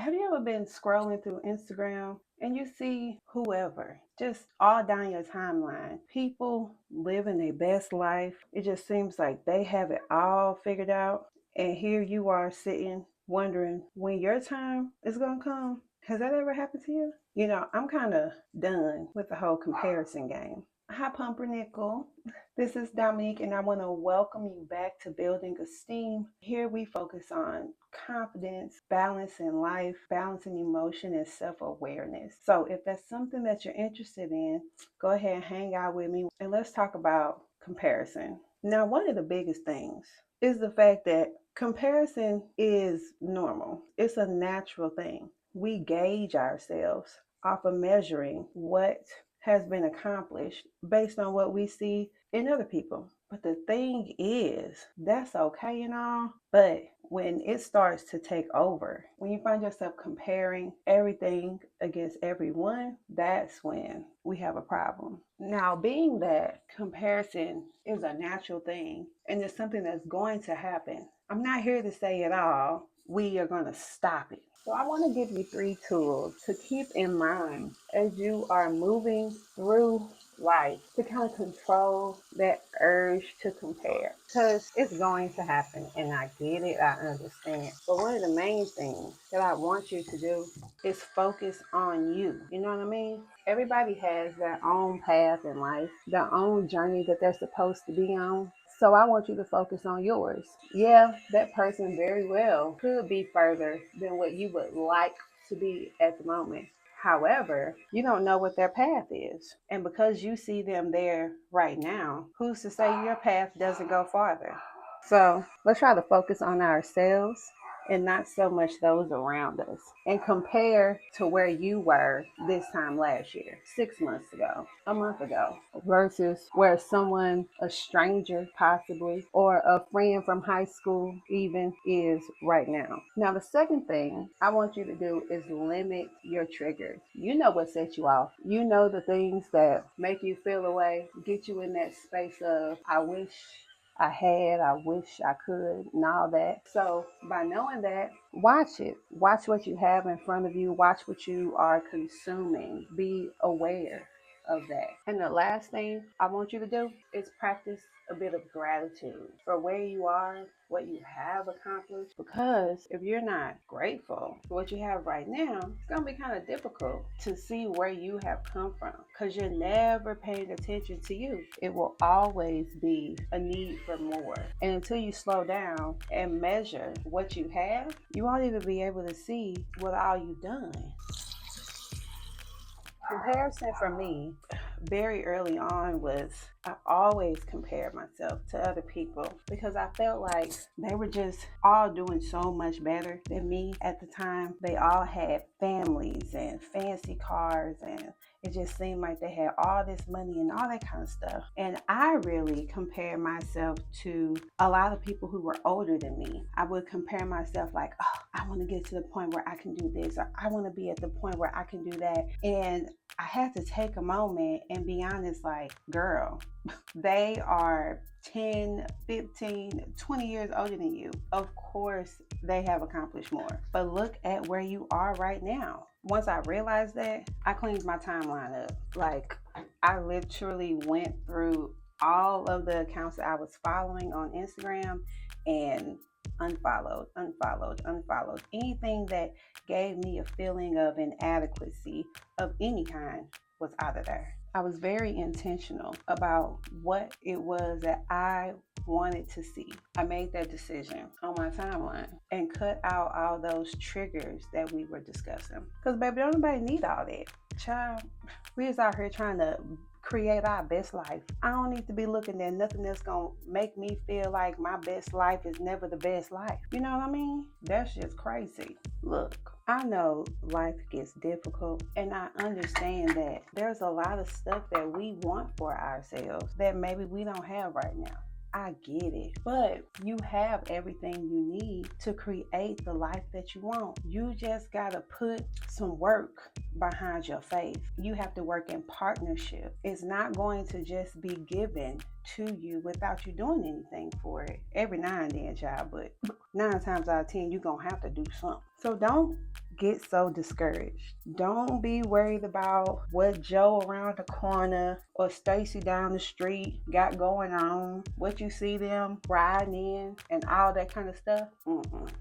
Have you ever been scrolling through Instagram and you see whoever just all down your timeline? People living their best life. It just seems like they have it all figured out. And here you are sitting wondering when your time is going to come. Has that ever happened to you? I'm kind of done with the whole comparison game. Hi, Pumpernickel. This is Dominique, and I want to welcome you back to Building Esteem. Here we focus on confidence, balancing life, balancing emotion, and self awareness. So, if that's something that you're interested in, go ahead and hang out with me and let's talk about comparison. Now, one of the biggest things is the fact that comparison is normal, it's a natural thing. We gauge ourselves off of measuring what has been accomplished based on what we see in other people. But the thing is, that's okay and all, but when it starts to take over, when you find yourself comparing everything against everyone, that's when we have a problem. Now, being that comparison is a natural thing and it's something that's going to happen, I'm not here to say at all we are going to stop it. So I want to give you 3 tools to keep in mind as you are moving through life to kind of control that urge to compare, because it's going to happen and I get it, I understand. But one of the main things that I want you to do is focus on you. You know what I mean? Everybody has their own path in life, their own journey that they're supposed to be on. So I want you to focus on yours. Yeah, that person very well could be further than what you would like to be at the moment. However, you don't know what their path is. And because you see them there right now, who's to say your path doesn't go farther? So let's try to focus on ourselves and not so much those around us, and compare to where you were this time last year, 6 months ago, a month ago, versus where someone, a stranger possibly, or a friend from high school even is right now. Now, the second thing I want you to do is limit your triggers. You know what sets you off. You know the things that make you feel away, get you in that space of, I wish I wish I could, and all that. So, by knowing that, watch it. Watch what you have in front of you. Watch what you are consuming. Be aware of that. And the last thing I want you to do is practice a bit of gratitude for where you are, what you have accomplished. Because if you're not grateful for what you have right now, it's going to be kind of difficult to see where you have come from, because you're never paying attention to you. It will always be a need for more. And until you slow down and measure what you have, you won't even be able to see what all you've done. Comparison for me very early on was, I always compared myself to other people because I felt like they were just all doing so much better than me at the time. They all had families and fancy cars, and it just seemed like they had all this money and all that kind of stuff. And I really compared myself to a lot of people who were older than me. I would compare myself like, oh, I want to get to the point where I can do this, or I want to be at the point where I can do that. And I had to take a moment and be honest, like, girl, they are 10, 15, 20 years older than you. Of course, they have accomplished more. But look at where you are right now. Once I realized that, I cleaned my timeline up. Like, I literally went through all of the accounts that I was following on Instagram and unfollowed. Anything that gave me a feeling of inadequacy of any kind was out of there. I was very intentional about what it was that I wanted to see. I made that decision on my timeline and cut out all those triggers that we were discussing. Because, baby, don't nobody need all that. Child, we just out here trying to create our best life. I don't need to be looking at nothing that's gonna make me feel like my best life is never the best life. You know what I mean? That's just crazy. Look, I know life gets difficult, and I understand that there's a lot of stuff that we want for ourselves that maybe we don't have right now. I get it. But you have everything you need to create the life that you want. You just got to put some work behind your faith. You have to work in partnership. It's not going to just be given to you without you doing anything for it. Every now and then, child, but 9 times out of 10, you're going to have to do something. So don't get so discouraged. Don't be worried about what Joe around the corner or Stacy down the street got going on, what you see them riding in, and all that kind of stuff.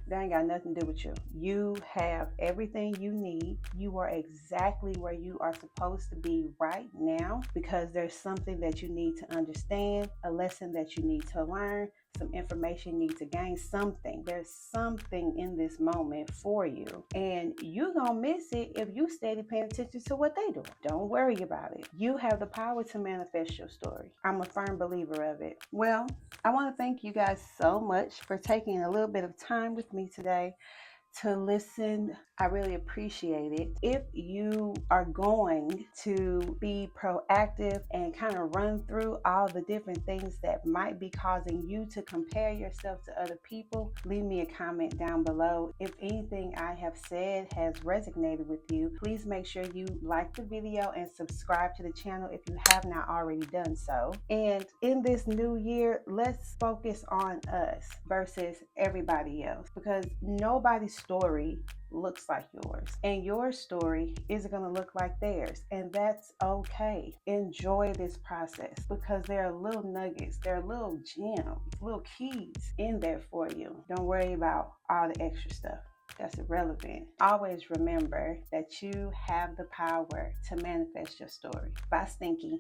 That ain't got nothing to do with you. You have everything you need. You are exactly where you are supposed to be right now, because there's something that you need to understand, a lesson that you need to learn, some information you need to gain, something. There's something in this moment for you. And you're going to miss it if you steady paying attention to what they do. Don't worry about it. You have the power to manifest your story. I'm a firm believer of it. Well, I want to thank you guys so much for taking a little bit of time with me today to listen. I really appreciate it. If you are going to be proactive and kind of run through all the different things that might be causing you to compare yourself to other people, leave me a comment down below. If anything I have said has resonated with you, please make sure you like the video and subscribe to the channel if you have not already done so. And in this new year, let's focus on us versus everybody else, because nobody's story looks like yours, and your story isn't going to look like theirs, and that's okay. Enjoy this process, because there are little nuggets, there are little gems, little keys in there for you. Don't worry about all the extra stuff. That's irrelevant. Always remember that you have the power to manifest your story. Bye, Stinky.